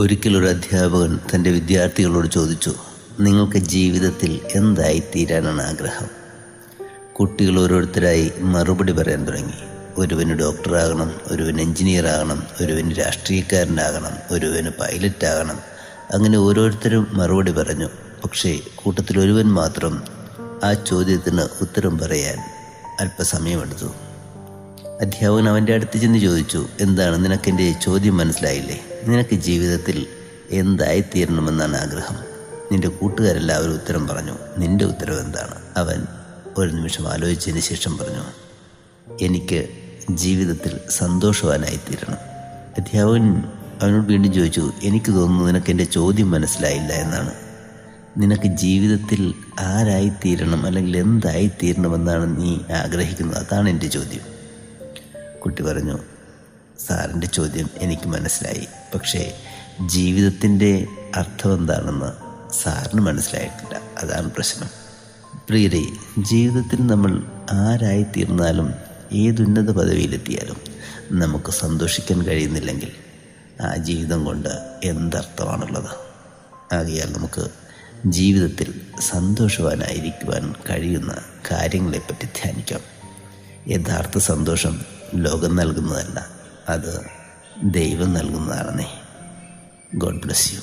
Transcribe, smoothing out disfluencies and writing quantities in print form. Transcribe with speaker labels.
Speaker 1: ഒരിക്കലൊരു അധ്യാപകൻ തൻ്റെ വിദ്യാർത്ഥികളോട് ചോദിച്ചു, നിങ്ങൾക്ക് ജീവിതത്തിൽ എന്തായിത്തീരാനാണ് ആഗ്രഹം? കുട്ടികൾ ഓരോരുത്തരായി മറുപടി പറയാൻ തുടങ്ങി. ഒരുവന് ഡോക്ടറാകണം, ഒരുവന് എഞ്ചിനീയർ ആകണം, ഒരുവന് രാഷ്ട്രീയക്കാരനാകണം, ഒരുവന് പൈലറ്റാകണം. അങ്ങനെ ഓരോരുത്തരും മറുപടി പറഞ്ഞു. പക്ഷേ കൂട്ടത്തിൽ ഒരുവൻ മാത്രം ആ ചോദ്യത്തിന് ഉത്തരം പറയാൻ അല്പസമയമെടുത്തു. അധ്യാപകൻ അവൻ്റെ അടുത്ത് ചെന്ന് ചോദിച്ചു, എന്താണ്, നിനക്കെൻ്റെ ചോദ്യം മനസ്സിലായില്ലേ? നിനക്ക് ജീവിതത്തിൽ എന്തായിത്തീരണമെന്നാണ് ആഗ്രഹം? നിന്റെ കൂട്ടുകാരെല്ലാവരും ഉത്തരം പറഞ്ഞു. നിന്റെ ഉത്തരം എന്താണ്? അവൻ ഒരു നിമിഷം ആലോചിച്ചതിന് ശേഷം പറഞ്ഞു, എനിക്ക് ജീവിതത്തിൽ സന്തോഷവാനായിത്തീരണം. അധ്യാപകൻ അവനോട് വീണ്ടും ചോദിച്ചു, എനിക്ക് തോന്നുന്നു നിനക്കെൻ്റെ ചോദ്യം മനസ്സിലായില്ല എന്നാണ്. നിനക്ക് ജീവിതത്തിൽ ആരായിത്തീരണം അല്ലെങ്കിൽ എന്തായിത്തീരണമെന്നാണ് നീ ആഗ്രഹിക്കുന്നത്? അതാണ് എൻ്റെ ചോദ്യം. കുട്ടി പറഞ്ഞു, സാറിൻ്റെ ചോദ്യം എനിക്ക് മനസ്സിലായി, പക്ഷേ ജീവിതത്തിൻ്റെ അർത്ഥം എന്താണെന്ന് സാറിന് മനസ്സിലായിട്ടില്ല. അതാണ് പ്രശ്നം. പ്രിയരെ, ജീവിതത്തിൽ നമ്മൾ ആരായിത്തീർന്നാലും ഏതുന്നത പദവിയിലെത്തിയാലും നമുക്ക് സന്തോഷിക്കാൻ കഴിയുന്നില്ലെങ്കിൽ ആ ജീവിതം കൊണ്ട് എന്തർത്ഥമാണുള്ളത്? ആകയാൽ നമുക്ക് ജീവിതത്തിൽ സന്തോഷവാനായിരിക്കുവാൻ കഴിയുന്ന കാര്യങ്ങളെപ്പറ്റി ധ്യാനിക്കാം. യഥാർത്ഥ സന്തോഷം ലോകം നൽകുന്നതല്ല, അത് ദൈവം നൽകുന്നതാണെന്നേ. God bless you.